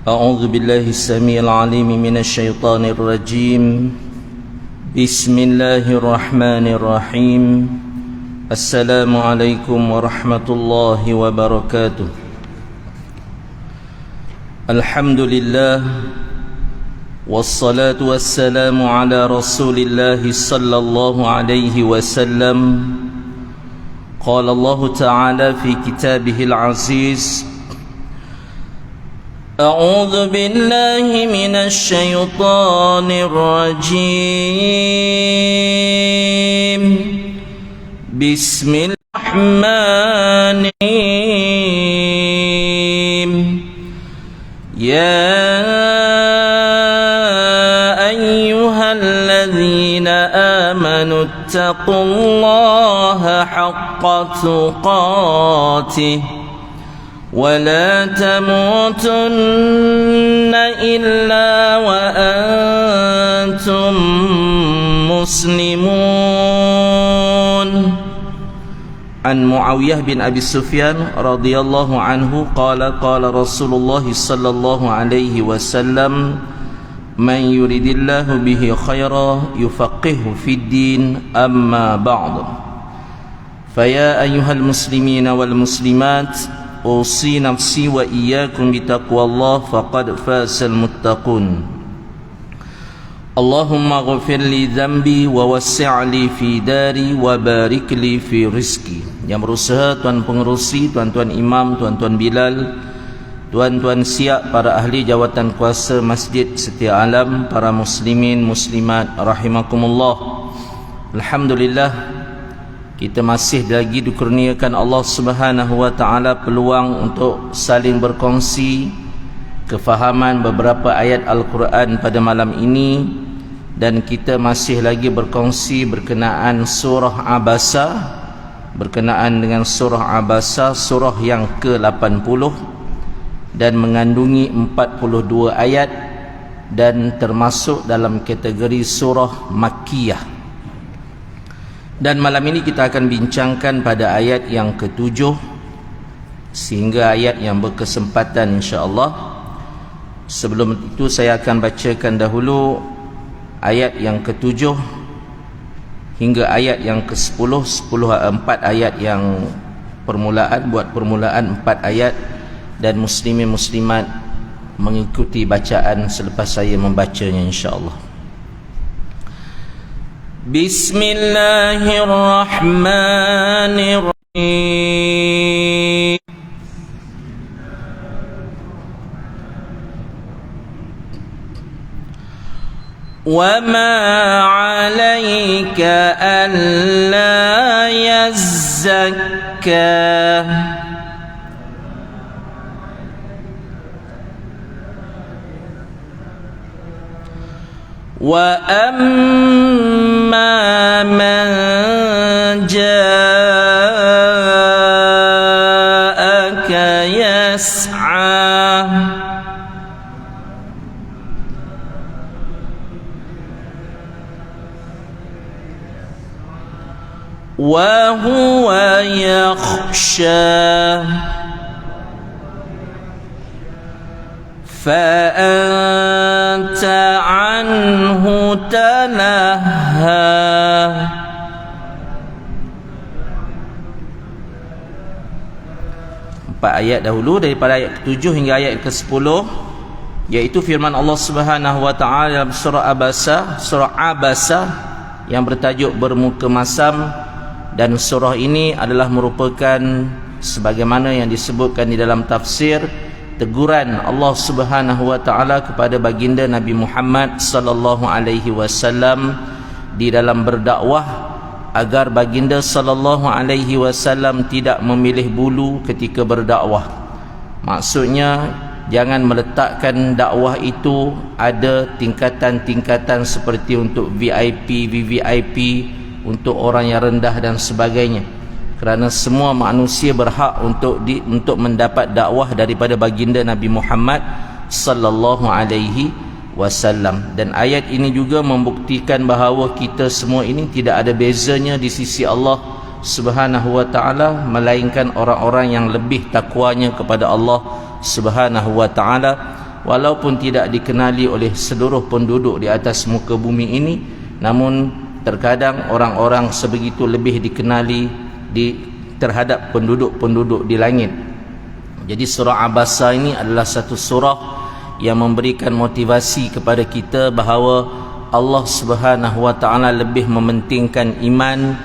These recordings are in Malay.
أعوذ بالله السميع العليم من الشيطان الرجيم بسم الله الرحمن الرحيم السلام عليكم ورحمة الله وبركاته الحمد لله والصلاة والسلام على رسول الله صلى الله عليه وسلم قال الله تعالى في كتابه العزيز أعوذ بالله من الشيطان الرجيم بسم الرحمن الرحيم يا أيها الذين آمنوا اتقوا الله حق تقاته ولا تموتن إلا وأنتم مسلمون عن معاوية بن أبي سفيان رضي الله عنه قال قال رسول الله صلى الله عليه وسلم من يريد الله به خيرا يفقهه في الدين أما بعد فيا أيها المسلمين والمسلمات أوصي نفسي وإياكم بتقوى الله فقد فاز المتقون اللهم اغفر لي ذنبي ووسع لي في داري وبارك لي في رزقي. Yang berusaha tuan pengerusi, tuan-tuan imam, tuan-tuan Bilal, tuan-tuan siap, para ahli jawatan kuasa Masjid Setia Alam, para muslimin muslimat rahimakumullah. Alhamdulillah, kita masih lagi dikurniakan Allah Subhanahu wa taala peluang untuk saling berkongsi kefahaman beberapa ayat Al-Quran pada malam ini, dan kita masih lagi berkongsi berkenaan surah Abasa, berkenaan dengan surah Abasa, surah yang ke-80 dan mengandungi 42 ayat dan termasuk dalam kategori surah Makkiyah. Dan malam ini kita akan bincangkan pada ayat yang ke-7 sehingga ayat yang berkesempatan insya-Allah. Sebelum itu saya akan bacakan dahulu ayat yang ke-7 hingga ayat yang ke-10, 4 ayat yang permulaan, buat permulaan 4 ayat, dan muslimin muslimat mengikuti bacaan selepas saya membacanya insya-Allah. Bismillahirrahmanirrahim. وَمَا عَلَيْكَ أَلَّا يَزَّكَّى وَأَمَّا مَنْ جَاءَكَ يَسْعَى وَهُوَ يَخْشَى فَأَنْتَ عَنْهُ تَلَهَّى. Empat ayat dahulu daripada ayat ke-7 hingga ayat ke-10, iaitu firman Allah Subhanahu wa taala dalam surah Abasa yang bertajuk bermuka masam. Dan surah ini adalah merupakan sebagaimana yang disebutkan di dalam tafsir, teguran Allah Subhanahu wa taala kepada baginda Nabi Muhammad sallallahu alaihi wasallam di dalam berdakwah agar baginda sallallahu alaihi wasallam tidak memilih bulu ketika berdakwah. Maksudnya jangan meletakkan dakwah itu ada tingkatan-tingkatan seperti untuk VIP, VVIP, untuk orang yang rendah dan sebagainya, kerana semua manusia berhak untuk mendapat dakwah daripada baginda Nabi Muhammad sallallahu alaihi wasallam. Dan ayat ini juga membuktikan bahawa kita semua ini tidak ada bezanya di sisi Allah Subhanahu wa taala, melainkan orang-orang yang lebih takwanya kepada Allah Subhanahu wa taala. walaupun tidak dikenali oleh seluruh penduduk di atas muka bumi ini, namun terkadang orang-orang sebegitu lebih dikenali terhadap penduduk-penduduk di langit. Jadi surah Abasa ini adalah satu surah yang memberikan motivasi kepada kita bahawa Allah Subhanahu wa taala lebih mementingkan iman,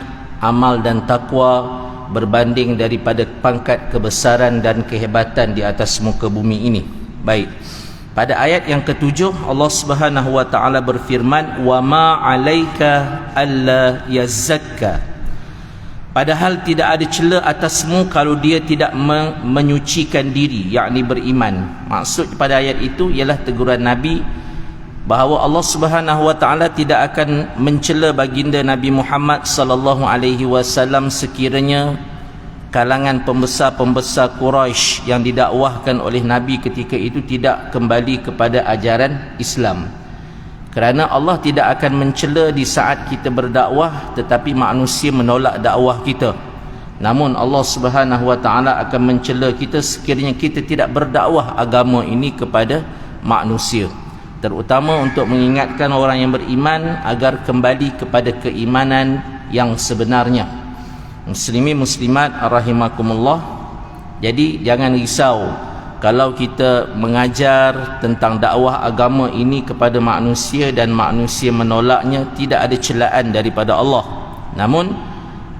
amal dan takwa berbanding daripada pangkat kebesaran dan kehebatan di atas muka bumi ini. Baik. Pada ayat yang ketujuh, Allah Subhanahu wa taala berfirman, "Wa ma 'alaika alla yazakka." Padahal tidak ada celah atasmu kalau dia tidak menyucikan diri, yakni beriman. Maksud pada ayat itu ialah teguran Nabi bahawa Allah Subhanahu wa taala tidak akan mencela baginda Nabi Muhammad sallallahu alaihi wasallam sekiranya kalangan pembesar-pembesar Quraisy yang didakwahkan oleh Nabi ketika itu tidak kembali kepada ajaran Islam. Kerana Allah tidak akan mencela di saat kita berdakwah tetapi manusia menolak dakwah kita. Namun Allah Subhanahu wa taala akan mencela kita sekiranya kita tidak berdakwah agama ini kepada manusia, terutama untuk mengingatkan orang yang beriman agar kembali kepada keimanan yang sebenarnya. Muslimin muslimat rahimakumullah. Jadi jangan risau kalau kita mengajar tentang dakwah agama ini kepada manusia dan manusia menolaknya, tidak ada celaan daripada Allah. Namun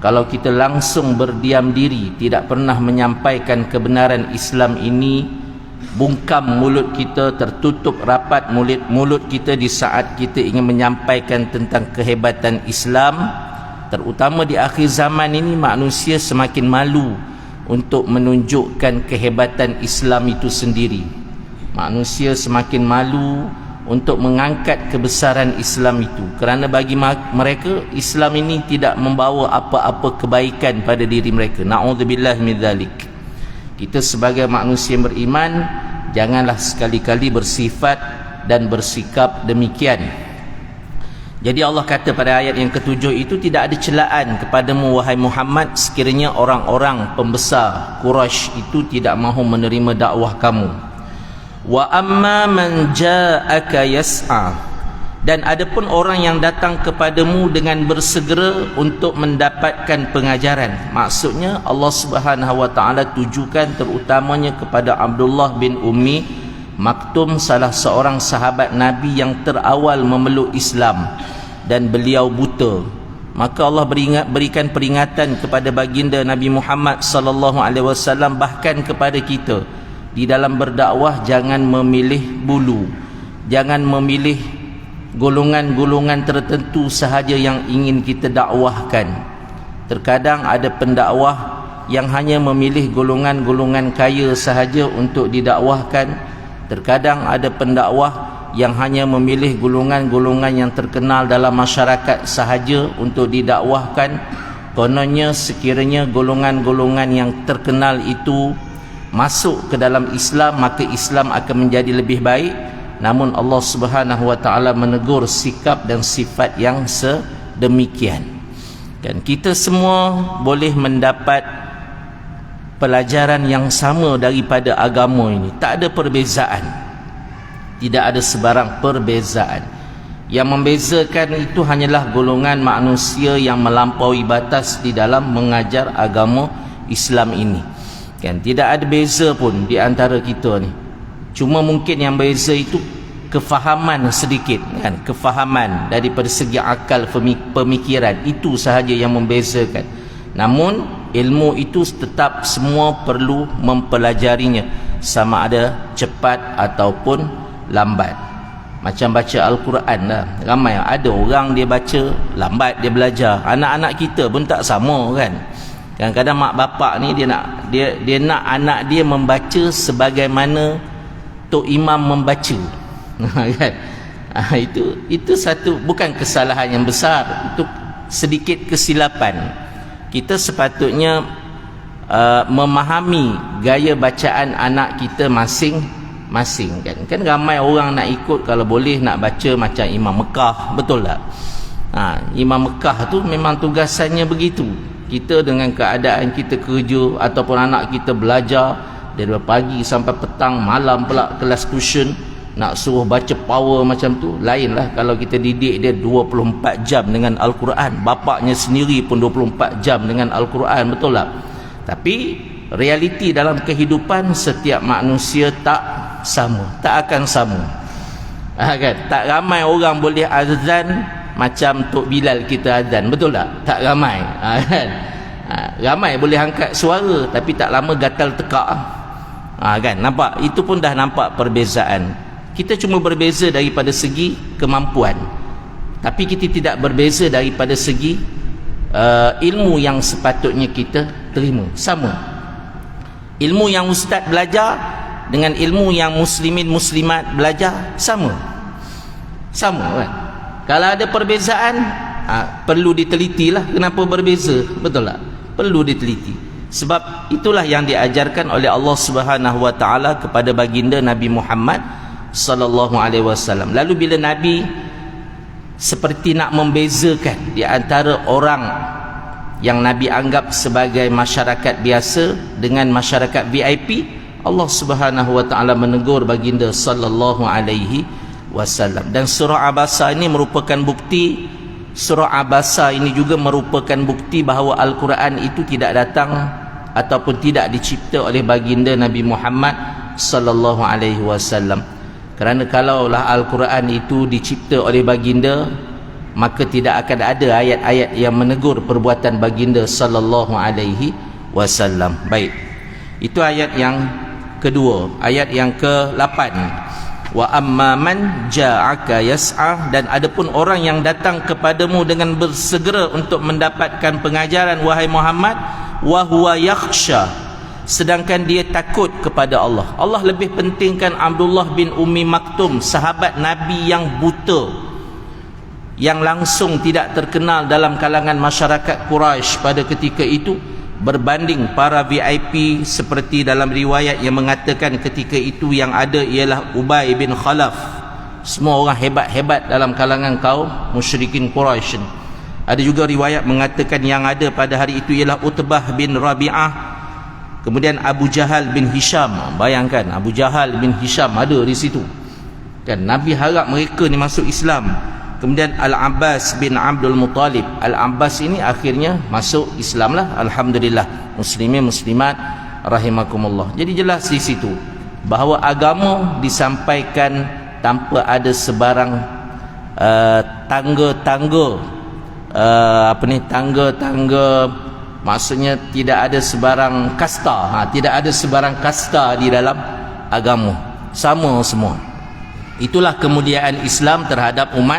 kalau kita langsung berdiam diri, tidak pernah menyampaikan kebenaran Islam ini, bungkam mulut kita, tertutup rapat mulut kita di saat kita ingin menyampaikan tentang kehebatan Islam, terutama di akhir zaman ini manusia semakin malu untuk menunjukkan kehebatan Islam itu sendiri. Manusia semakin malu untuk mengangkat kebesaran Islam itu, kerana bagi mereka Islam ini tidak membawa apa-apa kebaikan pada diri mereka. Na'udzubillah min dzalik. Kita sebagai manusia yang beriman, janganlah sekali-kali bersifat dan bersikap demikian. Jadi Allah kata pada ayat yang ketujuh itu, tidak ada celaan kepadamu wahai Muhammad sekiranya orang-orang pembesar Quraisy itu tidak mahu menerima dakwah kamu. Wa amma man ja'aka yas'a, dan adapun orang yang datang kepadamu dengan bersegera untuk mendapatkan pengajaran. Maksudnya Allah Subhanahu wa taala tujukan terutamanya kepada Abdullah bin Ummi Maktum, salah seorang sahabat Nabi yang terawal memeluk Islam, dan beliau buta. Maka Allah berikan peringatan kepada baginda Nabi Muhammad sallallahu alaihi wasallam, bahkan kepada kita, di dalam berdakwah jangan memilih bulu, jangan memilih golongan-golongan tertentu sahaja yang ingin kita dakwahkan. Terkadang ada pendakwah yang hanya memilih golongan-golongan kaya sahaja untuk didakwahkan. Terkadang ada pendakwah yang hanya memilih golongan-golongan yang terkenal dalam masyarakat sahaja untuk didakwahkan. Kononnya sekiranya golongan-golongan yang terkenal itu masuk ke dalam Islam, maka Islam akan menjadi lebih baik. Namun Allah Subhanahu wa taala menegur sikap dan sifat yang sedemikian. Dan kita semua boleh mendapat pelajaran yang sama daripada agama ini. Tak ada perbezaan, tidak ada sebarang perbezaan. Yang membezakan itu hanyalah golongan manusia yang melampaui batas di dalam mengajar agama Islam ini. Kan, tidak ada beza pun di antara kita ni. Cuma mungkin yang beza itu kefahaman sedikit, kan, kefahaman daripada segi akal pemikiran, itu sahaja yang membezakan. Namun ilmu itu tetap semua perlu mempelajarinya, sama ada cepat ataupun lambat. Macam baca Al-Quran lah, ramai ada orang dia baca lambat, dia belajar. Anak-anak kita pun tak sama, kan. Kadang-kadang mak bapak ni dia nak anak dia membaca sebagaimana Tok Imam membaca. Kan? Itu satu, bukan kesalahan yang besar, itu sedikit kesilapan. Kita sepatutnya memahami gaya bacaan anak kita masing-masing, kan ramai orang nak ikut, kalau boleh nak baca macam Imam Mekah, betul tak? Imam Mekah tu memang tugasannya begitu. Kita dengan keadaan kita kerja ataupun anak kita belajar dari pagi sampai petang, malam pula kelas tuition, nak suruh baca power macam tu. Lainlah kalau kita didik dia 24 jam dengan Al-Quran, bapaknya sendiri pun 24 jam dengan Al-Quran, betul tak? Tapi realiti dalam kehidupan setiap manusia tak sama, tak akan sama. Kan? Tak ramai orang boleh azan macam Tok Bilal kita azan, betul tak? Tak ramai. Kan? Ramai boleh angkat suara tapi tak lama gatal tekak. Kan? Nampak? Itu pun dah nampak perbezaan. Kita cuma berbeza daripada segi kemampuan, tapi kita tidak berbeza daripada segi ilmu yang sepatutnya kita terima. Sama. Ilmu yang ustaz belajar dengan ilmu yang muslimin muslimat belajar sama. Sama kan? Kalau ada perbezaan, perlu ditelitilah kenapa berbeza, betul tak? Perlu diteliti. Sebab itulah yang diajarkan oleh Allah Subhanahu wa taala kepada baginda Nabi Muhammad sallallahu alaihi wasallam. Lalu bila Nabi seperti nak membezakan di antara orang yang Nabi anggap sebagai masyarakat biasa dengan masyarakat VIP, Allah Subhanahu wa taala menegur baginda sallallahu alaihi wasallam. Dan surah Abasa ini merupakan bukti, surah Abasa ini juga merupakan bukti bahawa Al-Quran itu tidak datang ataupun tidak dicipta oleh baginda Nabi Muhammad sallallahu alaihi wasallam. Kerana kalaulah Al-Quran itu dicipta oleh baginda, maka tidak akan ada ayat-ayat yang menegur perbuatan baginda sallallahu alaihi wasallam. Baik. Itu ayat yang kedua. Ayat yang ke-8. Wa amma man ja'aka yas'a, dan adapun orang yang datang kepadamu dengan bersegera untuk mendapatkan pengajaran wahai Muhammad, wa huwa yakhsha, sedangkan dia takut kepada Allah. Allah lebih pentingkan Abdullah bin Ummi Maktum, sahabat Nabi yang buta, yang langsung tidak terkenal dalam kalangan masyarakat Quraisy pada ketika itu, berbanding para VIP seperti dalam riwayat yang mengatakan ketika itu yang ada ialah Ubay bin Khalaf. Semua orang hebat-hebat dalam kalangan kaum musyrikin Quraisy. Ada juga riwayat mengatakan yang ada pada hari itu ialah Utbah bin Rabi'ah, kemudian Abu Jahal bin Hisham. Bayangkan, Abu Jahal bin Hisham ada di situ kan. Nabi harap mereka ni masuk Islam. Kemudian Al-Abbas bin Abdul Muttalib. Al-Abbas ini akhirnya masuk Islam lah, alhamdulillah. Muslimin muslimat rahimakumullah. Jadi jelas di situ bahawa agama disampaikan tanpa ada sebarang tangga-tangga, tangga-tangga, maksudnya tidak ada sebarang kasta. Tidak ada sebarang kasta di dalam agama, sama semua. Itulah kemuliaan Islam terhadap umat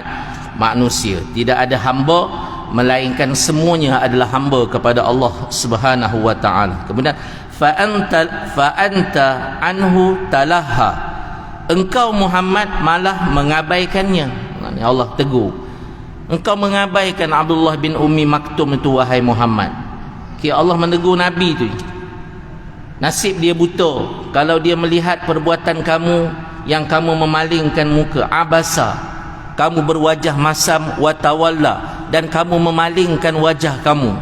manusia. Tidak ada hamba, melainkan semuanya adalah hamba kepada Allah Subhanahu wa taala. Kemudian fa anta anhu talaha, engkau Muhammad malah mengabaikannya. Allah tegur, engkau mengabaikan Abdullah bin Ummi Maktum itu wahai Muhammad. Allah menegur Nabi tu. Nasib dia buta kalau dia melihat perbuatan kamu yang kamu memalingkan muka, abasa, kamu berwajah masam, watawalla, dan kamu memalingkan wajah kamu.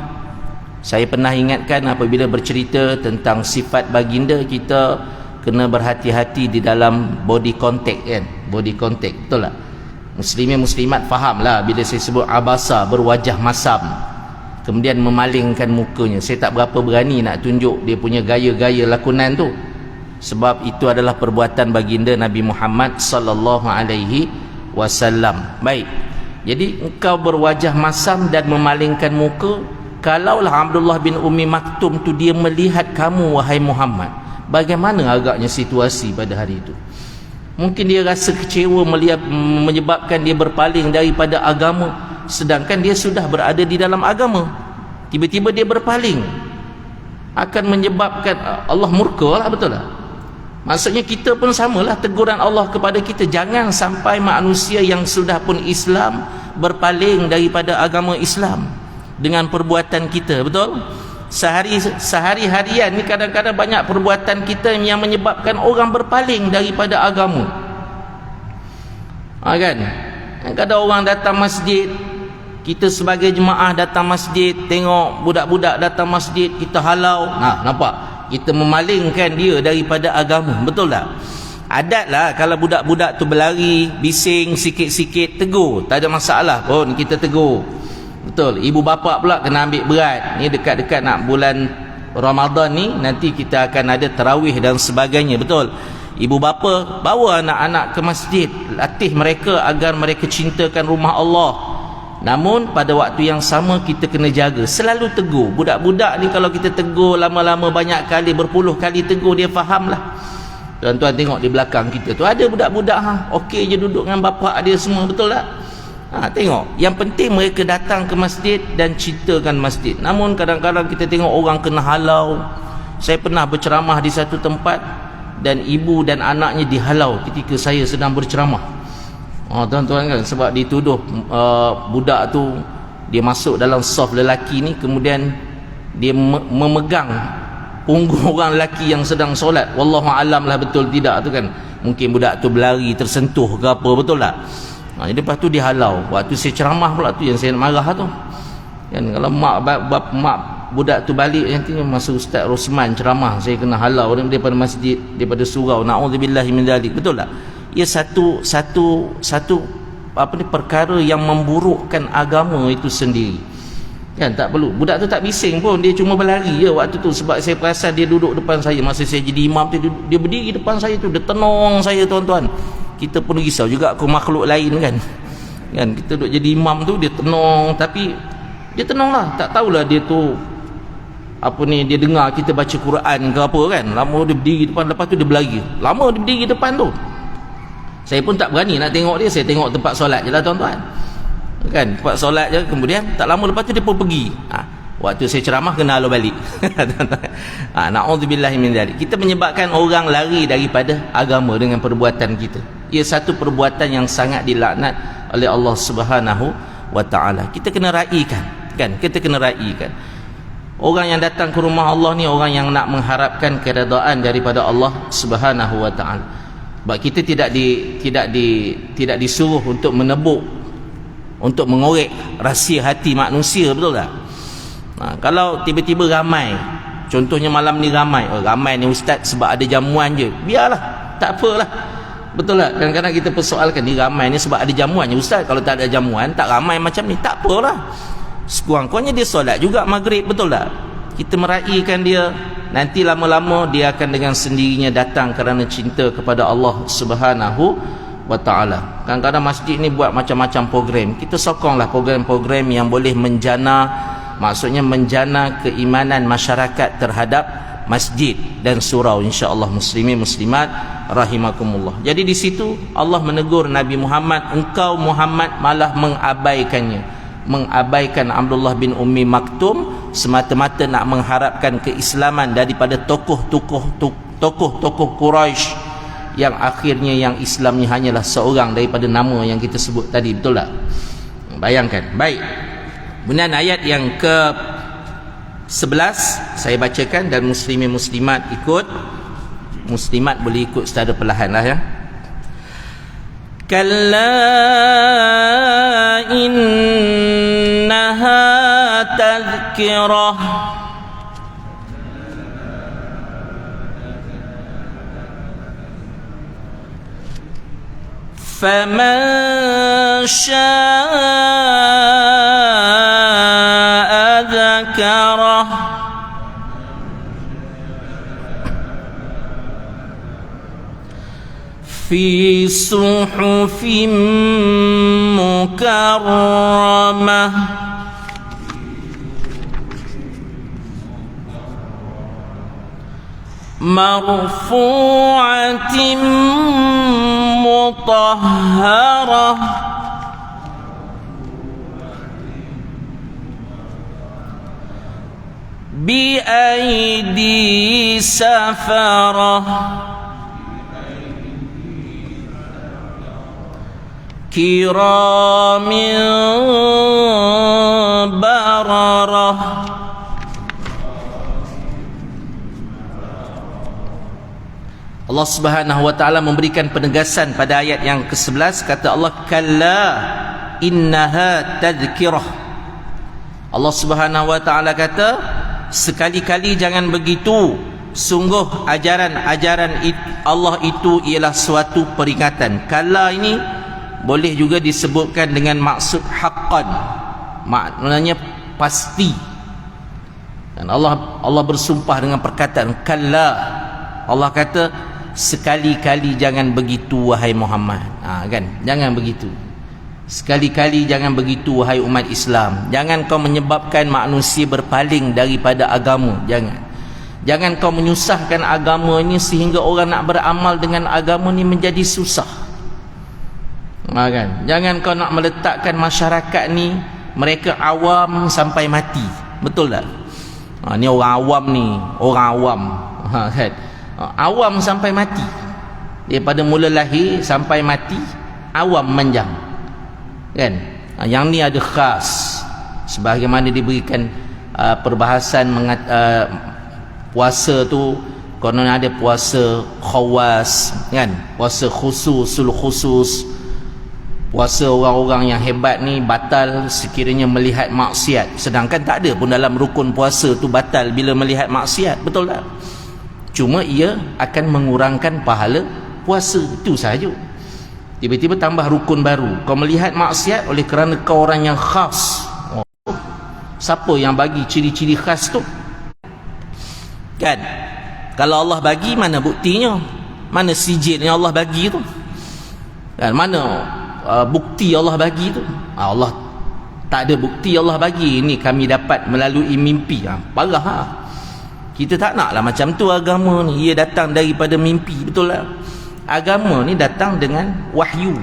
Saya pernah ingatkan apabila bercerita tentang sifat baginda, kita kena berhati-hati di dalam body contact kan. Body contact, betul tak? Muslimin muslimat fahamlah bila saya sebut abasa, berwajah masam, kemudian memalingkan mukanya. Saya tak berapa berani nak tunjuk dia punya gaya-gaya lakonan tu, sebab itu adalah perbuatan baginda Nabi Muhammad sallallahu alaihi wasallam. Baik. Jadi engkau berwajah masam dan memalingkan muka. Kalaulah Abdullah bin Ummi Maktum tu dia melihat kamu wahai Muhammad, bagaimana agaknya situasi pada hari itu? Mungkin dia rasa kecewa menyebabkan dia berpaling daripada agama, sedangkan dia sudah berada di dalam agama. Tiba-tiba dia berpaling, akan menyebabkan Allah murka lah, betul tak? Maksudnya kita pun samalah, teguran Allah kepada kita, jangan sampai manusia yang sudah pun Islam berpaling daripada agama Islam dengan perbuatan kita, betul? Sehari-harian ni kadang-kadang banyak perbuatan kita yang menyebabkan orang berpaling daripada agama. Kan? Kadang orang datang masjid, kita sebagai jemaah datang masjid, tengok budak-budak datang masjid, kita halau. Nampak? Kita memalingkan dia daripada agama, betul tak? Adat lah kalau budak-budak tu berlari, bising sikit-sikit, tegur, tak ada masalah pun kita tegur. Betul. Ibu bapa pula kena ambil berat. Ni dekat-dekat nak bulan Ramadan ni, nanti kita akan ada tarawih dan sebagainya. Betul. Ibu bapa bawa anak-anak ke masjid, latih mereka agar mereka cintakan rumah Allah. Namun pada waktu yang sama kita kena jaga, selalu tegur. Budak-budak ni kalau kita tegur lama-lama banyak kali, berpuluh kali tegur, dia faham lah. Tuan-tuan tengok di belakang kita tu ada budak-budak okey je duduk dengan bapak dia semua, betul tak? Tengok, yang penting mereka datang ke masjid dan cintakan masjid. Namun kadang-kadang kita tengok orang kena halau. Saya pernah berceramah di satu tempat dan ibu dan anaknya dihalau ketika saya sedang berceramah. Tuan-tuan kan, sebab dituduh budak tu dia masuk dalam saf lelaki ni, kemudian dia memegang punggung orang lelaki yang sedang solat. Wallahu alam lah betul tidak tu kan, mungkin budak tu berlari tersentuh ke apa, betul tak? Lepas tu dihalau. Waktu saya ceramah pula tu yang saya marah tu kan, kalau mak budak tu balik nanti masa Ustaz Rosman ceramah, saya kena halau daripada masjid, daripada surau. Na'udzubillahi min dzalik, betul tak? Ia satu perkara yang memburukkan agama itu sendiri kan. Tak perlu, budak tu tak bising pun, dia cuma berlari je waktu tu. Sebab saya perasan dia duduk depan saya masa saya jadi imam tu, dia berdiri depan saya tu, dia tenung saya. Tuan-tuan, kita pun risau juga aku makhluk lain kan, kita duduk jadi imam tu, dia tenung. Tapi dia tenung lah, tak tahulah dia tu dia dengar kita baca Quran ke apa kan. Lama dia berdiri depan, lepas tu dia berlari. Lama dia berdiri depan tu, saya pun tak berani nak tengok dia. Saya tengok tempat solat je lah tuan-tuan kan, tempat solat je. Kemudian tak lama lepas tu dia pun pergi. Waktu saya ceramah kena halau balik. Na'udzubillahi min dzalik. Kita menyebabkan orang lari daripada agama dengan perbuatan kita. Ia satu perbuatan yang sangat dilaknat oleh Allah Subhanahu wa taala. Kita kena raikan kan, kita kena raikan. Orang yang datang ke rumah Allah ni orang yang nak mengharapkan keredaan daripada Allah Subhanahu wa taala. Sebab kita tidak disuruh untuk menebuk, untuk mengorek rahsia hati manusia, betul tak? Kalau tiba-tiba ramai, contohnya malam ni ramai ni ustaz sebab ada jamuan je, biarlah, tak apalah, betul tak? Kadang-kadang kita persoalkan ni ramai ni sebab ada jamuan je ustaz. Kalau tak ada jamuan, tak ramai macam ni, tak apalah, sekurang-kurangnya dia solat juga maghrib, betul tak? Kita meraihkan dia, nanti lama-lama dia akan dengan sendirinya datang kerana cinta kepada Allah Subhanahu wa taala. Kadang-kadang masjid ni buat macam-macam program. Kita sokonglah program-program yang boleh menjana, maksudnya menjana keimanan masyarakat terhadap masjid dan surau, insya-Allah muslimin muslimat rahimakumullah. Jadi di situ Allah menegur Nabi Muhammad, engkau Muhammad malah mengabaikan Abdullah bin Ummi Maktum semata-mata nak mengharapkan keislaman daripada tokoh-tokoh Quraisy yang akhirnya yang Islamnya hanyalah seorang daripada nama yang kita sebut tadi, betul tak? Bayangkan. Baik, kemudian ayat yang ke-11 saya bacakan dan muslimin muslimat ikut, muslimat boleh ikut secara perlahan lah ya. Kalla innaha tadhkirah faman syaa'a dzakarah fi suhufin mukarramah marfu'atin mutahharah bi aidi safarah kiramin bararah. Allah Subhanahu wa taala memberikan penegasan pada ayat yang ke-11. Kata Allah, kalla innaha tadhkirah. Allah Subhanahu wa taala kata, sekali-kali jangan begitu, Sungguh ajaran-ajaran Allah itu ialah suatu peringatan. Kala ini boleh juga disebutkan dengan maksud haqqan, maknanya pasti. Dan Allah bersumpah dengan perkataan kalla. Allah kata, sekali-kali jangan begitu wahai Muhammad. Kan? Jangan begitu. Sekali-kali jangan begitu wahai umat Islam. Jangan kau menyebabkan manusia berpaling daripada agama. Jangan kau menyusahkan agama ini sehingga orang nak beramal dengan agama ni menjadi susah. Kan? Jangan kau nak meletakkan masyarakat ni mereka awam sampai mati. Betul tak? Ni orang awam ni, orang awam. Kan? Awam sampai mati. Daripada mula lahir sampai mati awam manjang. Kan? Yang ni ada khas. Sebagaimana diberikan perbahasan puasa tu, konon ada puasa khawas, kan? Puasa khususul khusus. Puasa orang-orang yang hebat ni batal sekiranya melihat maksiat. Sedangkan tak ada pun dalam rukun puasa tu batal bila melihat maksiat. Betul tak? Cuma ia akan mengurangkan pahala puasa. Itu sahaja. Tiba-tiba tambah rukun baru. Kau melihat maksiat oleh kerana kau orang yang khas. Siapa yang bagi ciri-ciri khas tu? Kan? Kalau Allah bagi, mana buktinya? Mana sijilnya Allah bagi tu? Kan? Mana bukti Allah bagi tu? Allah tak ada bukti Allah bagi. Ini kami dapat melalui mimpi. Parah. Kita tak naklah macam tu agama ni. Ia datang daripada mimpi. Betul lah. Agama ni datang dengan wahyu.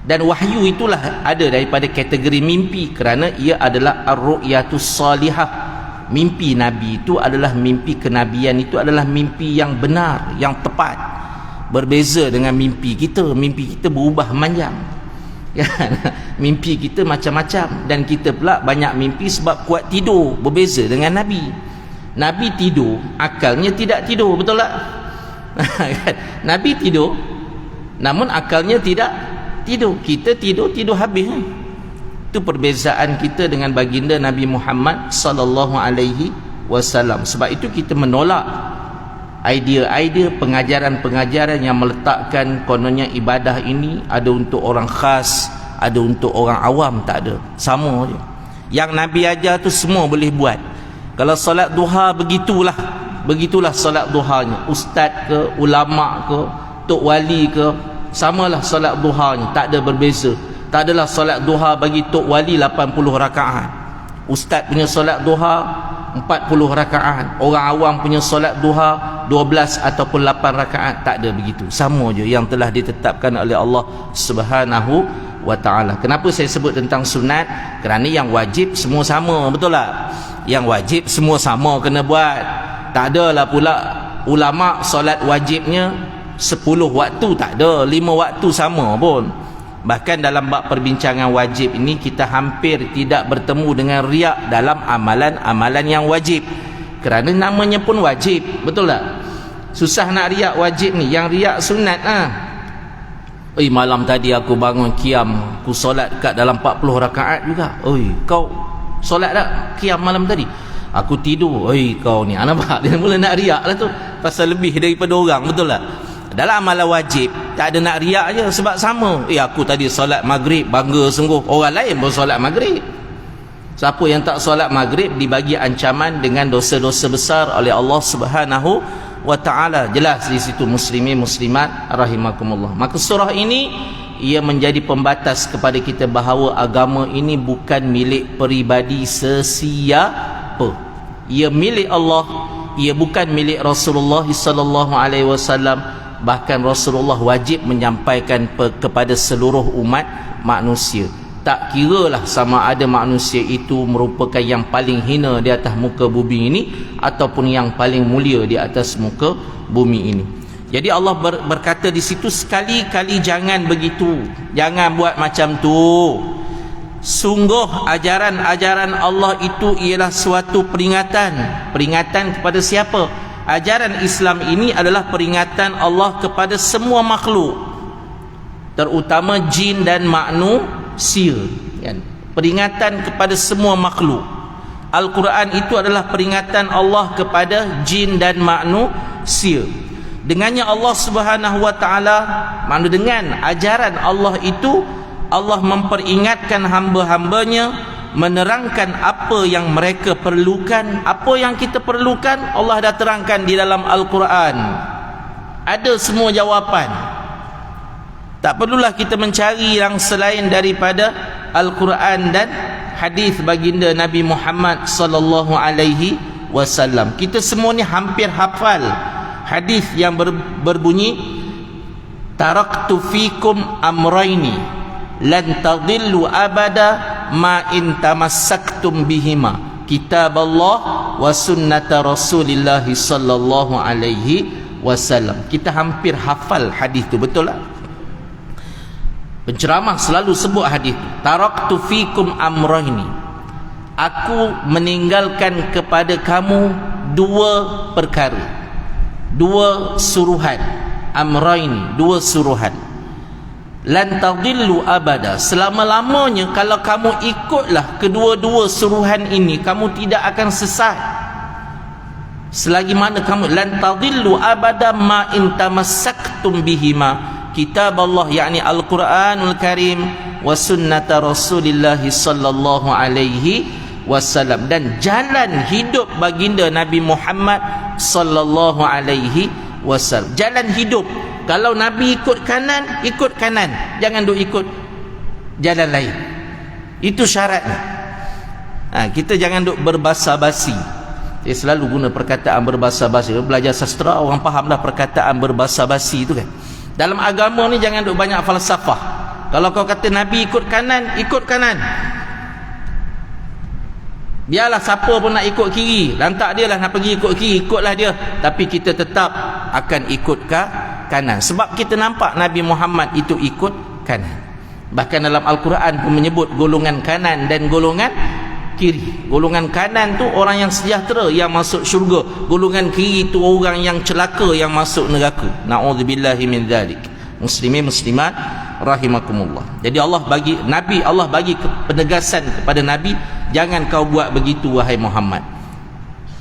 Dan wahyu itulah ada daripada kategori mimpi, kerana ia adalah ar-ru'yatus salihah. Mimpi Nabi itu adalah mimpi kenabian, itu adalah mimpi yang benar, yang tepat. Berbeza dengan mimpi kita. Mimpi kita berubah manjang. Mimpi kita macam-macam. Dan kita pula banyak mimpi sebab kuat tidur. Berbeza dengan Nabi. Nabi tidur, akalnya tidak tidur. Betul tak? Nabi tidur, namun akalnya tidak tidur. Kita tidur habis. Itu perbezaan kita dengan baginda Nabi Muhammad sallallahu alaihi wasallam. Sebab itu kita menolak idea-idea pengajaran-pengajaran yang meletakkan kononnya ibadah ini ada untuk orang khas, ada untuk orang awam. Tak ada, sama je. Yang Nabi ajar tu semua boleh buat. Kalau solat duha, begitulah solat duhanya. Ustaz ke, ulama ke, tok wali ke, samalah solat duhanya. Tak ada berbeza. Tak adalah solat duha bagi tok wali 80 rakaat. Ustaz punya solat duha 40 rakaat. Orang awam punya solat duha 12 ataupun 8 rakaat. Tak ada begitu. Sama je yang telah ditetapkan oleh Allah Subhanahu wa ta'ala. Kenapa saya sebut tentang sunat? Kerana yang wajib semua sama. Betul tak? Yang wajib semua sama kena buat. Tak adalah pula ulama solat wajibnya 10 waktu. Tak ada. 5 waktu sama pun. Bahkan dalam bab perbincangan wajib ini, kita hampir tidak bertemu dengan riak dalam amalan-amalan yang wajib. Kerana namanya pun wajib. Betul tak? Susah nak riak wajib ni. Yang riak sunat lah. Malam tadi aku bangun qiyam, aku solat kat dalam 40 rakaat juga. Kau solat tak qiyam malam tadi? Aku tidur. Kau ni, nampak? Dia mula nak riak lah tu. Pasal lebih daripada orang. Betul tak? Dalam amalan wajib tak ada nak riak je, sebab sama. Aku tadi solat maghrib, bangga sungguh. Orang lain pun solat maghrib. Siapa yang tak solat maghrib dibagi ancaman dengan dosa-dosa besar oleh Allah Subhanahu wa ta'ala. Jelas di situ, muslimin muslimat rahimakumullah. Maka surah ini ia menjadi pembatas kepada kita bahawa agama ini bukan milik peribadi sesiapa. Ia milik Allah. Ia bukan milik Rasulullah sallallahu alaihi wasallam. Bahkan Rasulullah wajib menyampaikan kepada seluruh umat manusia. Tak kiralah sama ada manusia itu merupakan yang paling hina di atas muka bumi ini ataupun yang paling mulia di atas muka bumi ini. Jadi Allah berkata di situ, sekali-kali jangan begitu. Jangan buat macam tu. Sungguh ajaran-ajaran Allah itu ialah suatu peringatan. Peringatan kepada siapa? Ajaran Islam ini adalah peringatan Allah kepada semua makhluk, terutama jin dan manusia, kan? Peringatan kepada semua makhluk. Al-Quran itu adalah peringatan Allah kepada jin dan manusia. Dengannya Allah Subhanahu wa taala, maksud dengan ajaran Allah itu, Allah memperingatkan hamba-hambanya, menerangkan apa yang mereka perlukan. Apa yang kita perlukan Allah dah terangkan di dalam Al-Quran. Ada semua jawapan. Tak perlulah kita mencari yang selain daripada Al-Quran dan hadis baginda Nabi Muhammad sallallahu alaihi wasallam. Kita semua ni hampir hafal hadis yang berbunyi, taraktu fikum amraini lan tadillu abada ma in tamassaktum bihima, kitab Allah wa sunnata Rasulillah sallallahu alaihi wasallam. Kita hampir hafal hadis tu, betul tak? Penceramah selalu sebut hadis tu, taraktu fikum amraini, aku meninggalkan kepada kamu dua perkara, dua suruhan. Amraini, dua suruhan. Lan tadillu abada, selama-lamanya kalau kamu ikutlah kedua-dua suruhan ini, kamu tidak akan sesat selagi mana kamu, lan tadillu abada ma in tamassaktum bihima, kitab Allah yakni Al-Quranul Karim, wa sunnata Rasulillah sallallahu alaihi wasallam, dan jalan hidup baginda Nabi Muhammad sallallahu alaihi wasallam. Jalan hidup, kalau Nabi ikut kanan, jangan duk ikut jalan lain. Itu syaratnya. Kita jangan duk berbasa-basi. Saya selalu guna perkataan berbasa-basi. Belajar sastra, orang faham dah perkataan berbasa-basi itu kan. Dalam agama ni jangan duk banyak falsafah. Kalau kau kata Nabi ikut kanan, ikut kanan. Biarlah siapa pun nak ikut kiri, lantak dia lah nak pergi ikut kiri, ikutlah dia. Tapi kita tetap akan ikut kanan. Sebab kita nampak Nabi Muhammad itu ikut kanan. Bahkan dalam Al-Quran pun menyebut golongan kanan dan golongan kiri. Golongan kanan tu orang yang sejahtera, yang masuk syurga. Golongan kiri tu orang yang celaka, yang masuk neraka. Na'udzubillahi min dzalik. Muslimin muslimat rahimakumullah. Jadi Allah bagi Nabi, Allah bagi penegasan kepada Nabi, jangan kau buat begitu wahai Muhammad.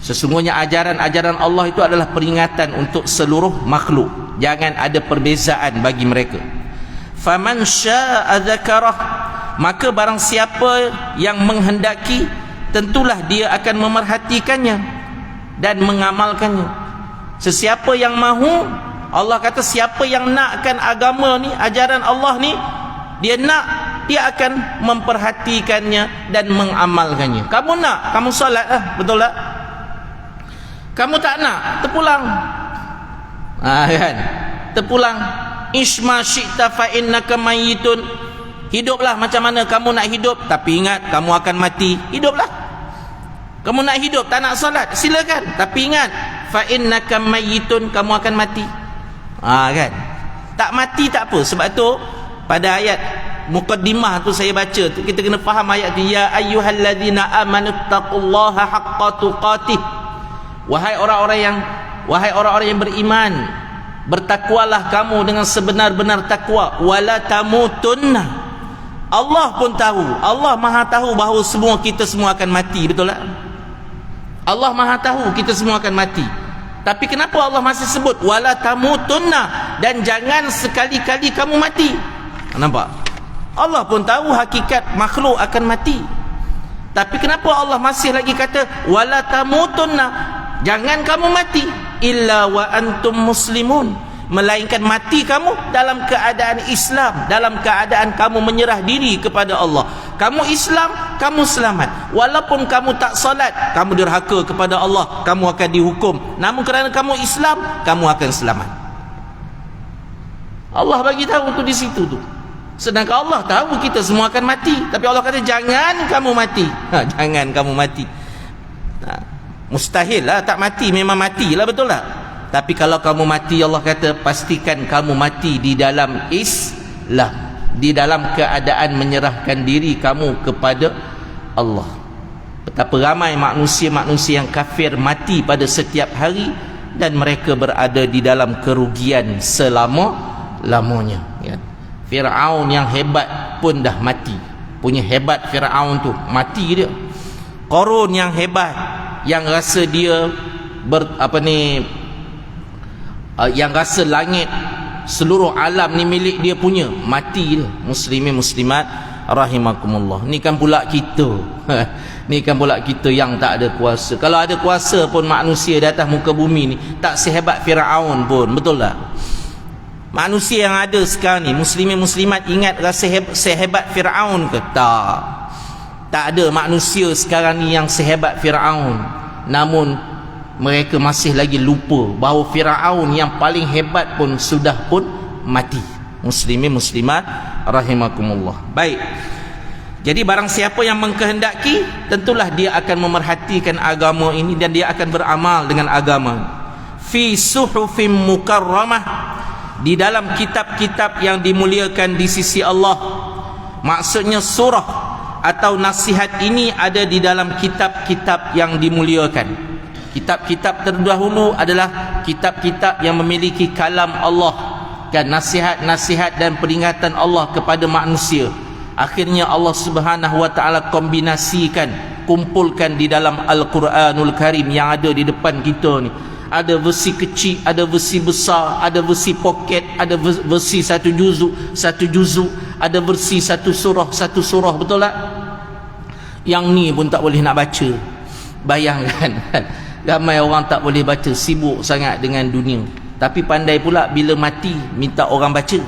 Sesungguhnya ajaran-ajaran Allah itu adalah peringatan untuk seluruh makhluk. Jangan ada perbezaan bagi mereka. Faman syaa'a dzakarah, maka barang siapa yang menghendaki, tentulah dia akan memerhatikannya dan mengamalkannya. Sesiapa yang mahu, Allah kata siapa yang nakkan agama ni, ajaran Allah ni, dia nak, dia akan memperhatikannya dan mengamalkannya. Kamu nak, kamu solat lah, betul tak? Kamu tak nak, terpulang. Kan? Terpulang. Isma syi'ta fa innaka mayyitun. Hiduplah macam mana kamu nak hidup, tapi ingat kamu akan mati. Hiduplah. Kamu nak hidup, tak nak solat, silakan, tapi ingat fa innaka mayyitun, kamu akan mati. Kan? Tak mati tak apa. Sebab tu pada ayat muqaddimah tu saya baca tu, kita kena faham ayat tu, ya ayyuhalladzina amanu taqullaha haqqa tuqatih. Wahai orang-orang yang beriman, bertakwalah kamu dengan sebenar-benar takwa. Wala tamutunna, Allah pun tahu, Allah maha tahu bahawa kita semua akan mati, betul tak? Allah maha tahu kita semua akan mati. Tapi kenapa Allah masih sebut wala tamutunna, dan jangan sekali-kali kamu mati? Nampak? Allah pun tahu hakikat makhluk akan mati. Tapi kenapa Allah masih lagi kata wala tamutunna, jangan kamu mati illa wa antum muslimun, melainkan mati kamu dalam keadaan Islam, dalam keadaan kamu menyerah diri kepada Allah. Kamu Islam, kamu selamat. Walaupun kamu tak salat, kamu derhaka kepada Allah, kamu akan dihukum. Namun kerana kamu Islam, kamu akan selamat. Allah bagi tahu tu di situ tu. Sedangkan Allah tahu kita semua akan mati, tapi Allah kata jangan kamu mati. Jangan kamu mati. Mustahil lah tak mati, memang matilah, betul tak? Tapi kalau kamu mati, Allah kata pastikan kamu mati di dalam Islam, di dalam keadaan menyerahkan diri kamu kepada Allah. Betapa ramai manusia-manusia yang kafir mati pada setiap hari, dan mereka berada di dalam kerugian selama-lamanya. Ya. Fir'aun yang hebat pun dah mati. Punya hebat Fir'aun tu, mati dia. Qarun yang hebat, yang rasa dia yang rasa langit seluruh alam ni milik dia punya, mati dia. Muslimin muslimat rahimakumullah. Ni kan pula kita ni kan pula kita yang tak ada kuasa. Kalau ada kuasa pun manusia di atas muka bumi ni tak sehebat Firaun pun, betul tak? Manusia yang ada sekarang ni, muslimin muslimat, ingat rasa sehebat Firaun ke? Tak ada manusia sekarang ni yang sehebat Firaun. Namun mereka masih lagi lupa bahawa Firaun yang paling hebat pun sudah pun mati. Muslimin muslimat rahimakumullah. Baik, jadi barang siapa yang mengkehendaki, tentulah dia akan memerhatikan agama ini dan dia akan beramal dengan agama. Fi suhufim mukarramah, di dalam kitab-kitab yang dimuliakan di sisi Allah. Maksudnya surah atau nasihat ini ada di dalam kitab-kitab yang dimuliakan. Kitab-kitab terdahulu adalah kitab-kitab yang memiliki kalam Allah, dan nasihat-nasihat dan peringatan Allah kepada manusia. Akhirnya Allah Subhanahu wa taala kombinasikan, kumpulkan di dalam Al-Quranul Karim yang ada di depan kita ni. Ada versi kecil, ada versi besar, ada versi poket, ada versi satu juzuk, ada versi satu surah, betul tak? Yang ni pun tak boleh nak baca. Bayangkan ramai orang tak boleh baca, sibuk sangat dengan dunia, tapi pandai pula bila mati minta orang baca.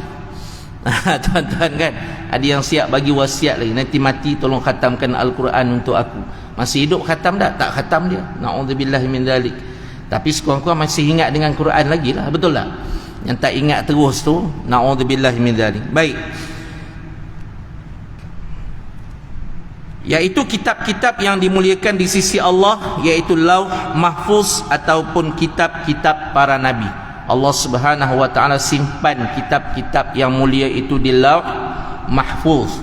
Tuan-tuan kan, ada yang siap bagi wasiat lagi, nanti mati tolong khatamkan Al-Quran untuk aku. Masih hidup khatam tak? Tak khatam dia. Na'udzubillahi min dzalik. Tapi sekurang-kurang masih ingat dengan Quran lagi lah, betul tak? Yang tak ingat terus tu, na'udzubillahi min dzalik. Baik, iaitu kitab-kitab yang dimuliakan di sisi Allah, iaitu Lauh Mahfuz ataupun kitab-kitab para nabi. Allah Subhanahu wa taala simpan kitab-kitab yang mulia itu di Lauh Mahfuz.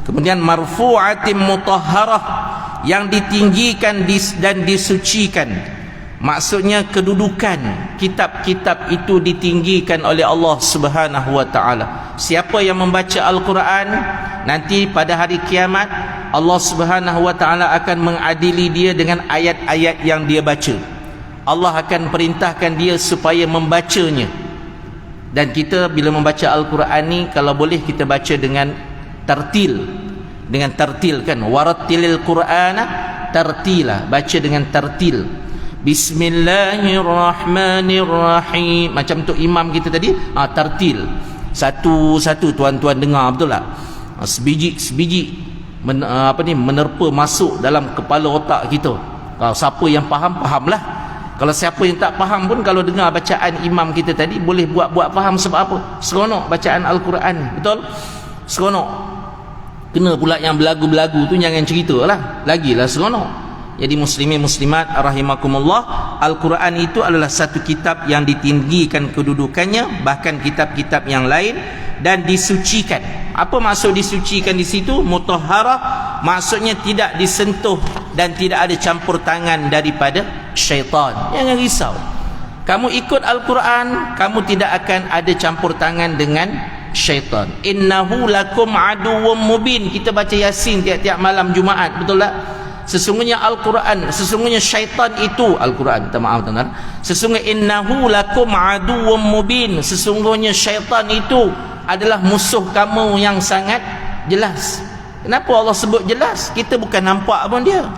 Kemudian marfu'atin mutahharah, yang ditinggikan dan disucikan. Maksudnya kedudukan kitab-kitab itu ditinggikan oleh Allah Subhanahu wa taala. Siapa yang membaca Al-Quran, nanti pada hari kiamat Allah Subhanahu wa taala akan mengadili dia dengan ayat-ayat yang dia baca. Allah akan perintahkan dia supaya membacanya. Dan kita bila membaca Al-Quran ni, kalau boleh kita baca dengan tartil. Dengan tartil kan, warattilil Qur'ana tartila, baca dengan tartil. Bismillahirrahmanirrahim, macam tu imam kita tadi, tartil. Satu-satu tuan-tuan dengar, betul tak? Sebiji menerpa masuk dalam kepala otak kita. Kalau siapa yang faham, fahamlah. Kalau siapa yang tak faham pun, kalau dengar bacaan imam kita tadi, boleh buat faham. Sebab apa? Seronok bacaan Al-Quran, betul? Seronok. Kena pula yang belagu-belagu tu jangan ceritalah, lagilah seronok. Jadi muslimin muslimat rahimakumullah, Al-Quran itu adalah satu kitab yang ditinggikan kedudukannya, bahkan kitab-kitab yang lain, dan disucikan. Apa maksud disucikan di situ? Mutahharah, maksudnya tidak disentuh dan tidak ada campur tangan daripada syaitan. Jangan risau, kamu ikut Al-Quran, kamu tidak akan ada campur tangan dengan syaitan. Innahu lakum aduwwum mubin. Kita baca Yasin tiap-tiap malam Jumaat, betul tak? Sesungguhnya Al-Quran, sesungguhnya syaitan itu, Al-Quran, maaf tuan-tuan, sesungguhnya innahu lakum aduwwum mubin, sesungguhnya syaitan itu adalah musuh kamu yang sangat jelas. Kenapa Allah sebut jelas? Kita bukan nampak pun dia.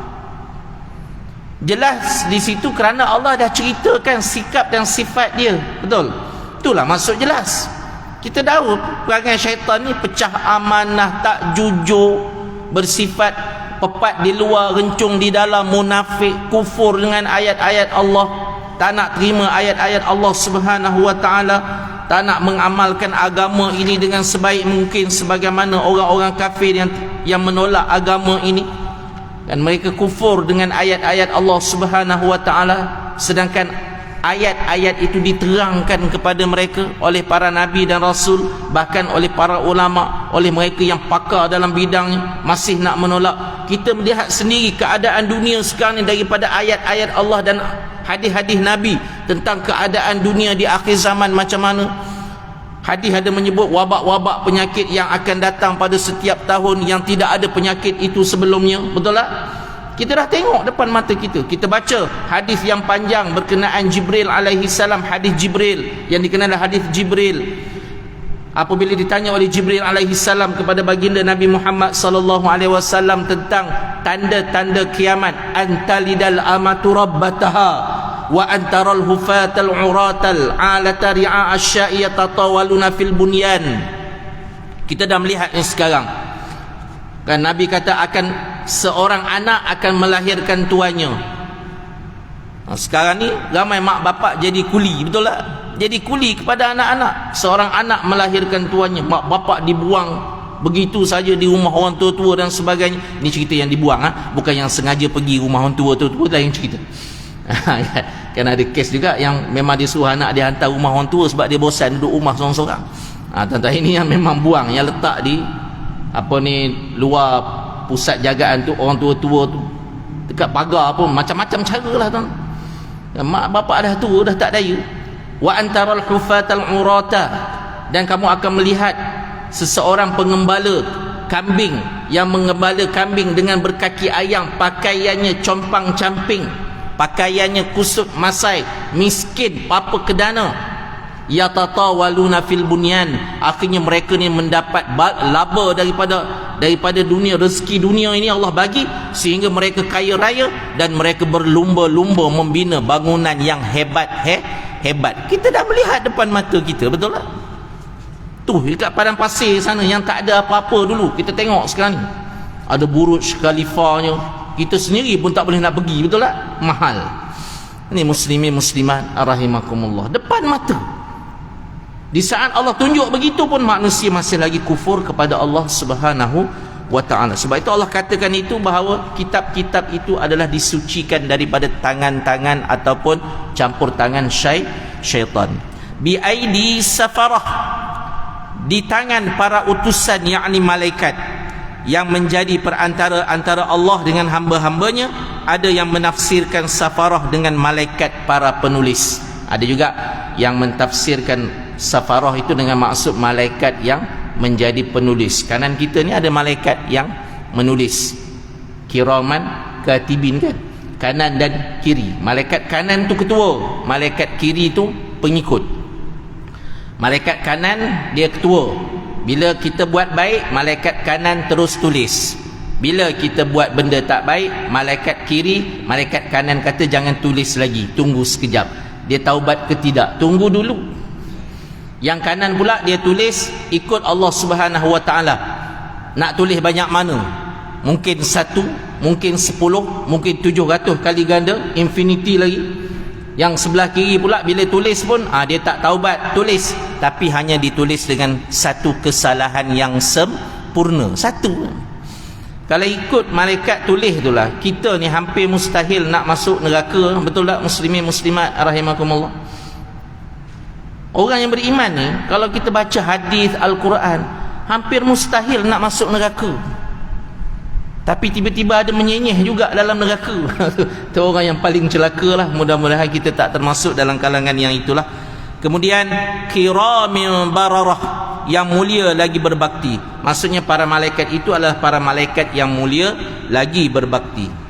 Jelas di situ kerana Allah dah ceritakan sikap dan sifat dia, betul? Itulah maksud jelas. Kita tahu perangai syaitan ni pecah amanah, tak jujur, bersifat pepat di luar, rencung di dalam, munafik, kufur dengan ayat-ayat Allah, tak nak terima ayat-ayat Allah Subhanahu wa taala, tak nak mengamalkan agama ini dengan sebaik mungkin sebagaimana orang-orang kafir yang menolak agama ini. Dan mereka kufur dengan ayat-ayat Allah Subhanahu wa taala, sedangkan ayat-ayat itu diterangkan kepada mereka oleh para nabi dan rasul, bahkan oleh para ulama, oleh mereka yang pakar dalam bidangnya, masih nak menolak. Kita melihat sendiri keadaan dunia sekarang ni daripada ayat-ayat Allah dan hadis-hadis nabi tentang keadaan dunia di akhir zaman macam mana. Hadis ada menyebut wabak-wabak penyakit yang akan datang pada setiap tahun yang tidak ada penyakit itu sebelumnya, betul tak? Kita dah tengok depan mata kita. Kita baca hadis yang panjang berkenaan Jibril alaihi salam, hadis Jibril yang dikenal hadis Jibril. Apabila ditanya oleh Jibril alaihi salam kepada baginda Nabi Muhammad sallallahu alaihi wasallam tentang tanda-tanda kiamat, antalidal amatu rabbataha wa antaral hufatal uratal alata ri'a asya'i yatatawaluna fil bunyan. Kita dah melihat ini sekarang. Kan Nabi kata akan seorang anak akan melahirkan tuannya. Sekarang ni ramai mak bapak jadi kuli, betul tak? Jadi kuli kepada anak-anak. Seorang anak melahirkan tuannya, mak bapak dibuang begitu saja di rumah orang tua-tua dan sebagainya. Ini cerita yang dibuang, bukan yang sengaja pergi rumah orang tua-tua, lain cerita. Kan ada kes juga yang memang dia suruh anak dia hantar rumah orang tua sebab dia bosan duduk rumah seorang-seorang. Tuan-tuan, ini yang memang buang, yang letak di luar pusat jagaan tu, orang tua-tua tu dekat pagar pun macam-macam cara lah tuan. Mak bapak dah tua, dah tak daya. Wa antaral hufatal urata, dan kamu akan melihat seseorang pengembala kambing yang mengembala kambing dengan berkaki ayam, pakaiannya compang-camping, pakaiannya kusut masai, miskin, papa kedana. Yatatawaluna fil bunyan, akhirnya mereka ni mendapat laba daripada dunia, rezeki dunia ini Allah bagi sehingga mereka kaya raya dan mereka berlumba-lumba membina bangunan yang hebat. Kita dah melihat depan mata kita, betul tak? Tu dekat padang pasir sana yang tak ada apa-apa dulu, kita tengok sekarang ni ada Burj Khalifahnya, kita sendiri pun tak boleh nak pergi, betul tak? Mahal. Ini muslimin muslimat rahimakumullah, depan mata. Di saat Allah tunjuk begitu pun manusia masih lagi kufur kepada Allah Subhanahu wa ta'ala. Sebab itu Allah katakan itu bahawa kitab-kitab itu adalah disucikan daripada tangan-tangan ataupun campur tangan syaitan. Bi aidi safarah, di tangan para utusan, yakni malaikat yang menjadi perantara antara Allah dengan hamba-hambanya. Ada yang menafsirkan safarah dengan malaikat para penulis. Ada juga yang mentafsirkan safarah itu dengan maksud malaikat yang menjadi penulis. Kanan kita ni ada malaikat yang menulis, kiraman katibin kan, kanan dan kiri. Malaikat kanan tu ketua, malaikat kiri tu pengikut. Malaikat kanan dia ketua. Bila kita buat baik, malaikat kanan terus tulis. Bila kita buat benda tak baik, malaikat kiri, malaikat kanan kata jangan tulis lagi, tunggu sekejap. Dia taubat ke tidak, tunggu dulu. Yang kanan pula dia tulis ikut Allah Subhanahu wa ta'ala. Nak tulis banyak mana? Mungkin 1, mungkin 10, mungkin 700 kali ganda, infinity lagi. Yang sebelah kiri pula bila tulis pun dia tak taubat, tulis, tapi hanya ditulis dengan satu kesalahan yang sempurna, satu. Kalau ikut malaikat tulis itulah, kita ni hampir mustahil nak masuk neraka, betul tak muslimin muslimat rahimakumullah? Orang yang beriman ni, kalau kita baca hadis Al-Quran, hampir mustahil nak masuk neraka. Tapi tiba-tiba ada menyenyeh juga dalam neraka. Itu orang yang paling celaka lah. Mudah-mudahan kita tak termasuk dalam kalangan yang itulah. Kemudian kiramin bararah, yang mulia lagi berbakti. Maksudnya para malaikat itu adalah para malaikat yang mulia lagi berbakti.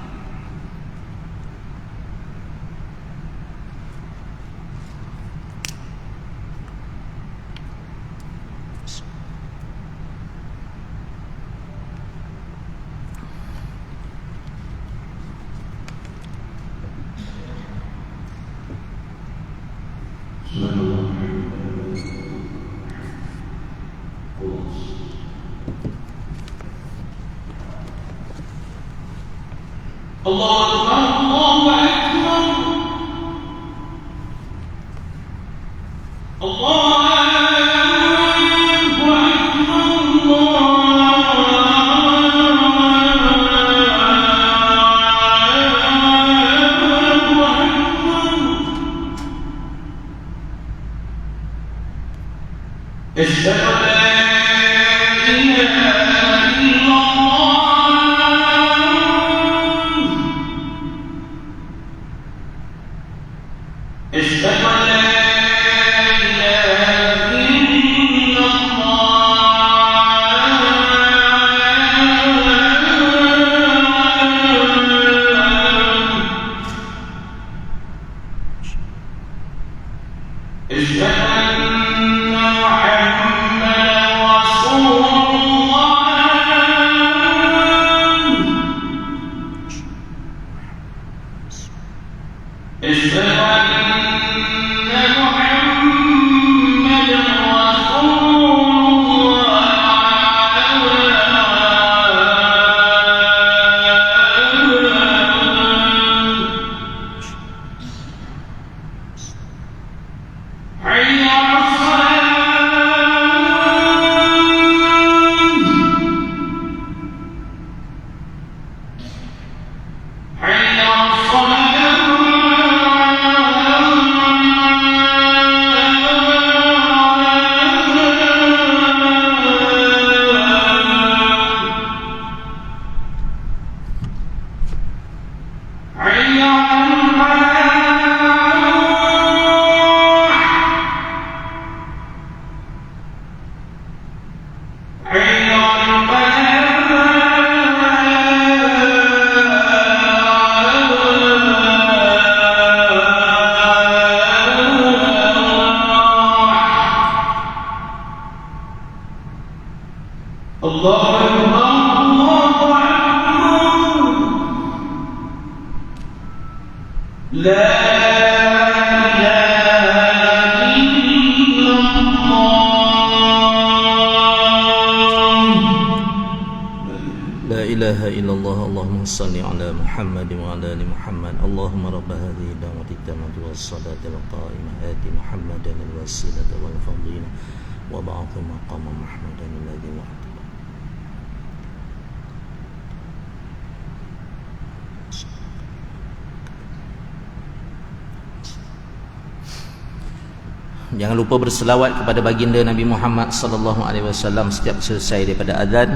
Allahu Akbar, Allahu صل على محمد وعلى ال محمد اللهم رب هذه الدعوة التامة والصلاة القائمة آت محمدا الوسيلة والفضيلة وبعث مقام محمودا الذي وعده. Jangan lupa berselawat kepada baginda Nabi Muhammad sallallahu alaihi wasallam setiap selesai daripada azan.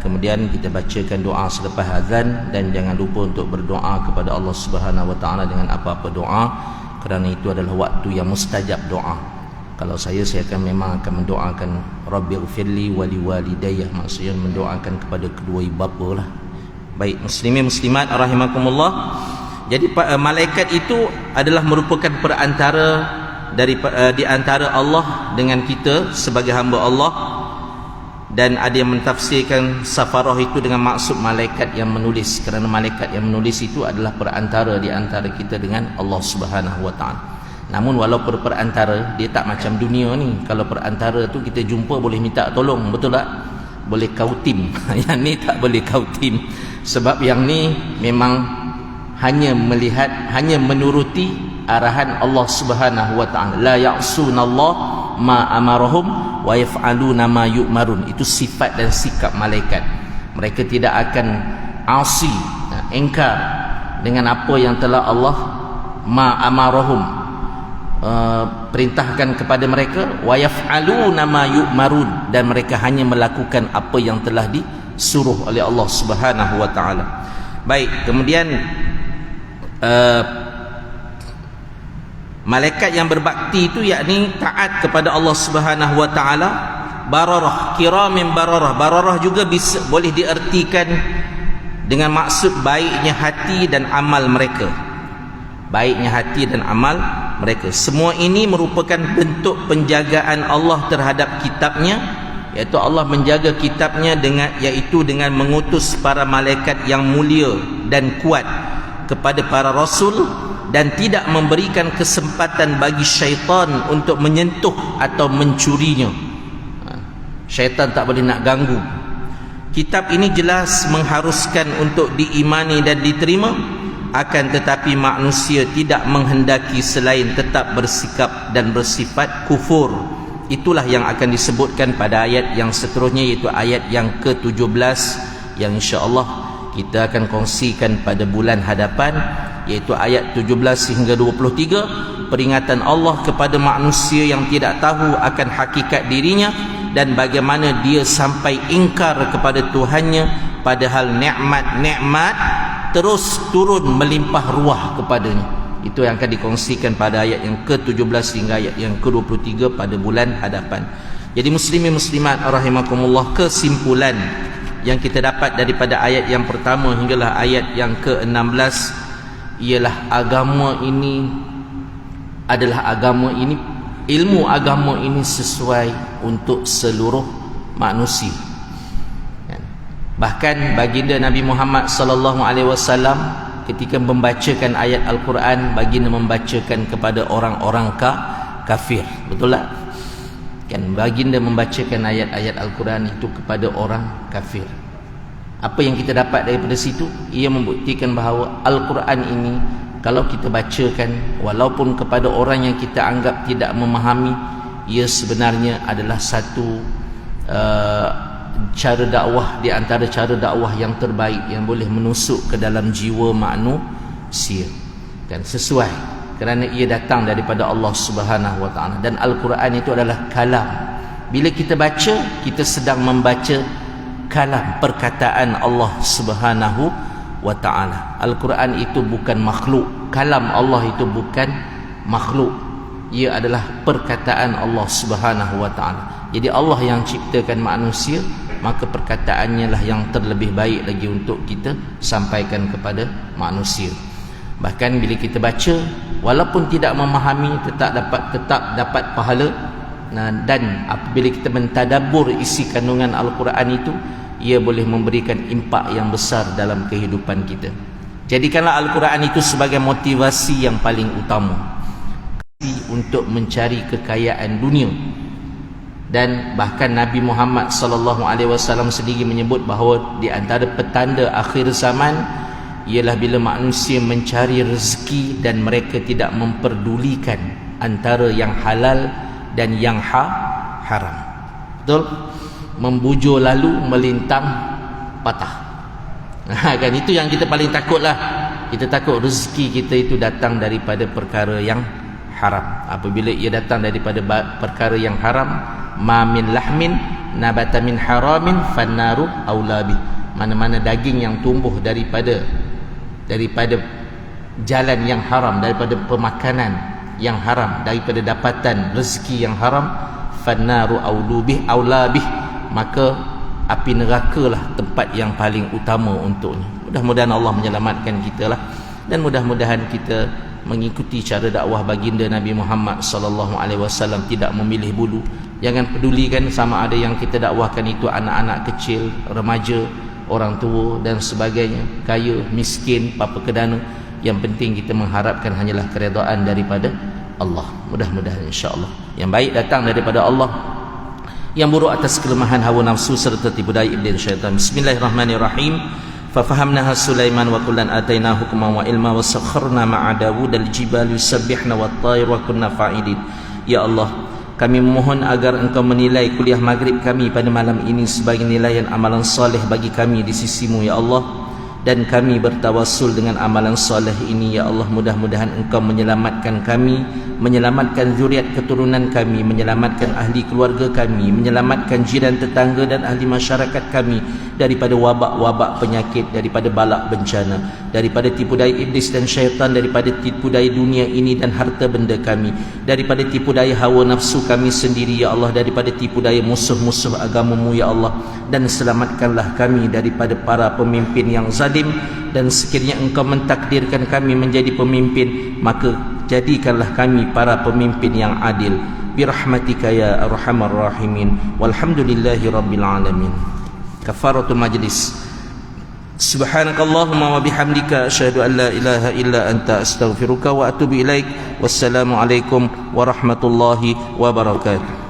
Kemudian kita bacakan doa selepas azan, dan jangan lupa untuk berdoa kepada Allah Subhanahu wa taala dengan apa-apa doa, kerana itu adalah waktu yang mustajab doa. Kalau saya memang akan mendoakan Rabbighfirli wa liwalidayya, maksudnya mendoakan kepada kedua ibu bapa lah. Baik muslimin muslimat rahimakumullah. Jadi malaikat itu adalah merupakan perantara di antara Allah dengan kita sebagai hamba Allah, dan ada yang mentafsirkan safarah itu dengan maksud malaikat yang menulis, kerana malaikat yang menulis itu adalah perantara di antara kita dengan Allah Subhanahu wa taala. Namun walaupun perantara, dia tak macam dunia ni. Kalau perantara tu kita jumpa boleh minta tolong, betul tak? Boleh kautim. Yang ni tak boleh kautim, sebab yang ni memang hanya melihat, hanya menuruti arahan Allah Subhanahu wa taala. La ya'sunallah ma amarahum wa yaf'aluna ma yu'marun. Itu sifat dan sikap malaikat. Mereka tidak akan asi, engkar dengan apa yang telah Allah ma amarahum perintahkan kepada mereka, wa yaf'aluna ma yu'marun, dan mereka hanya melakukan apa yang telah disuruh oleh Allah Subhanahu wa taala. Baik, kemudian malaikat yang berbakti itu yakni taat kepada Allah Subhanahu wa taala, bararah, kiramin bararah. Bararah juga boleh diartikan dengan maksud baiknya hati dan amal mereka. Baiknya hati dan amal mereka. Semua ini merupakan bentuk penjagaan Allah terhadap kitabnya, iaitu Allah menjaga kitabnya iaitu dengan mengutus para malaikat yang mulia dan kuat kepada para rasul, dan tidak memberikan kesempatan bagi syaitan untuk menyentuh atau mencurinya. Syaitan tak boleh nak ganggu. Kitab ini jelas mengharuskan untuk diimani dan diterima, akan tetapi manusia tidak menghendaki selain tetap bersikap dan bersifat kufur. Itulah yang akan disebutkan pada ayat yang seterusnya, iaitu ayat yang ke-17, yang insya-Allah kita akan kongsikan pada bulan hadapan, iaitu ayat 17 hingga 23, peringatan Allah kepada manusia yang tidak tahu akan hakikat dirinya dan bagaimana dia sampai ingkar kepada Tuhannya, padahal nikmat-nikmat terus turun melimpah ruah kepadanya. Itu yang akan dikongsikan pada ayat yang ke-17 hingga ayat yang ke-23 pada bulan hadapan. Jadi muslimin muslimat rahimakumullah, kesimpulan yang kita dapat daripada ayat yang pertama hinggalah ayat yang ke-16 ialah agama ini ilmu agama ini sesuai untuk seluruh manusia. Bahkan baginda Nabi Muhammad sallallahu alaihi wasallam ketika membacakan ayat Al-Quran, baginda membacakan kepada orang-orang kafir. Betul tak? Kan baginda membacakan ayat-ayat Al-Quran itu kepada orang kafir. Apa yang kita dapat daripada situ? Ia membuktikan bahawa Al-Quran ini kalau kita bacakan, walaupun kepada orang yang kita anggap tidak memahami, ia sebenarnya adalah satu cara dakwah di antara cara dakwah yang terbaik yang boleh menusuk ke dalam jiwa manusia. Dan sesuai kerana ia datang daripada Allah Subhanahu wa taala, dan Al-Quran itu adalah kalam. Bila kita baca, kita sedang membaca kalam, perkataan Allah Subhanahu wa taala. Al-Quran itu bukan makhluk. Kalam Allah itu bukan makhluk. Ia adalah perkataan Allah Subhanahu wa taala. Jadi Allah yang ciptakan manusia, maka perkataannya lah yang terlebih baik lagi untuk kita sampaikan kepada manusia. Bahkan bila kita baca, walaupun tidak memahami, tetap dapat pahala. Dan apabila kita mentadabbur isi kandungan Al-Quran itu, ia boleh memberikan impak yang besar dalam kehidupan kita. Jadikanlah Al-Quran itu sebagai motivasi yang paling utama untuk mencari kekayaan dunia. Dan bahkan Nabi Muhammad sallallahu alaihi wasallam sendiri menyebut bahawa di antara petanda akhir zaman ialah bila manusia mencari rezeki dan mereka tidak memperdulikan antara yang halal dan yang haram. Betul? Membujur lalu, melintang patah. Kan itu yang kita paling takutlah. Kita takut rezeki kita itu datang daripada perkara yang haram. Apabila ia datang daripada perkara yang haram, ma min lahmin nabata min haramin fannaru aulabi. Mana-mana daging yang tumbuh daripada jalan yang haram, daripada pemakanan yang haram, daripada dapatan rezeki yang haram, fannaru aulabih, maka api neraka lah tempat yang paling utama untuknya. Mudah-mudahan Allah menyelamatkan kita lah, dan mudah-mudahan kita mengikuti cara dakwah baginda Nabi Muhammad sallallahu alaihi wasallam, tidak memilih bulu. Jangan pedulikan sama ada yang kita dakwahkan itu anak-anak kecil, remaja, orang tua dan sebagainya, kaya, miskin, apa kedana. Yang penting kita mengharapkan hanyalah keredaan daripada Allah. Mudah-mudahan insya-Allah yang baik datang daripada Allah, yang buruk atas kelemahan hawa nafsu serta tipu daya iblis syaitan. Bismillahirrahmanirrahim. Fafahamnaha Sulaiman wa kullan ataina hukman wa ilma wa sakharna ma'a Dawud al-jibal yusabbihna wat-tayr wa kunna fa'ilin. Ya Allah, kami memohon agar Engkau menilai kuliah maghrib kami pada malam ini sebagai nilaian amalan soleh bagi kami di sisimu, ya Allah. Dan kami bertawassul dengan amalan soleh ini, ya Allah, mudah-mudahan Engkau menyelamatkan kami, menyelamatkan zuriat keturunan kami, menyelamatkan ahli keluarga kami, menyelamatkan jiran tetangga dan ahli masyarakat kami daripada wabak-wabak penyakit, daripada balak bencana, daripada tipu daya iblis dan syaitan, daripada tipu daya dunia ini dan harta benda kami, daripada tipu daya hawa nafsu kami sendiri, ya Allah, daripada tipu daya musuh-musuh agamamu, ya Allah. Dan selamatkanlah kami daripada para pemimpin yang zalim, dan sekiranya Engkau mentakdirkan kami menjadi pemimpin, maka jadikanlah kami para pemimpin yang adil, birahmatika ya arhamar rahimin. Walhamdulillahi rabbil alamin. Kafaratul majlis. Subhanakallahumma wa bihamdika asyhadu an la ilaha illa anta astaghfiruka wa atubu ilaik. Wassalamu alaikum warahmatullahi wabarakatuh.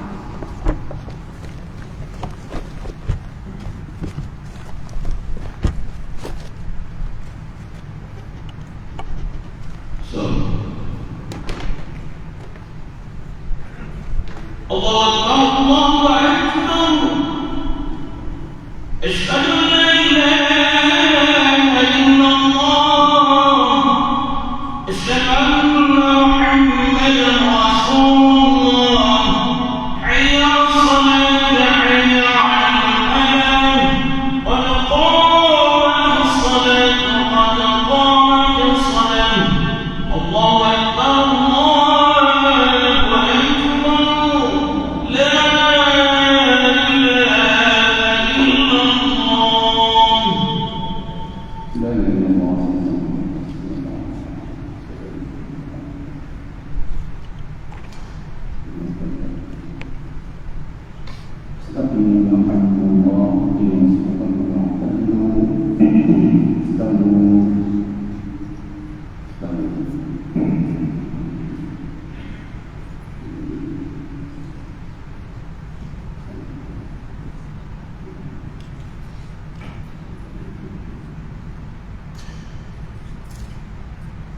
Allahu Akbar. Asyhadu an la ilaha illallah. Asyhadu anna Muhammadan Rasulullah. Hayya 'alas-salat, hayya 'alal-falah. Qad qamatis-salat, qad qamatis-salat. Allahu Akbar. La ilaha illallah.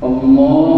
Allah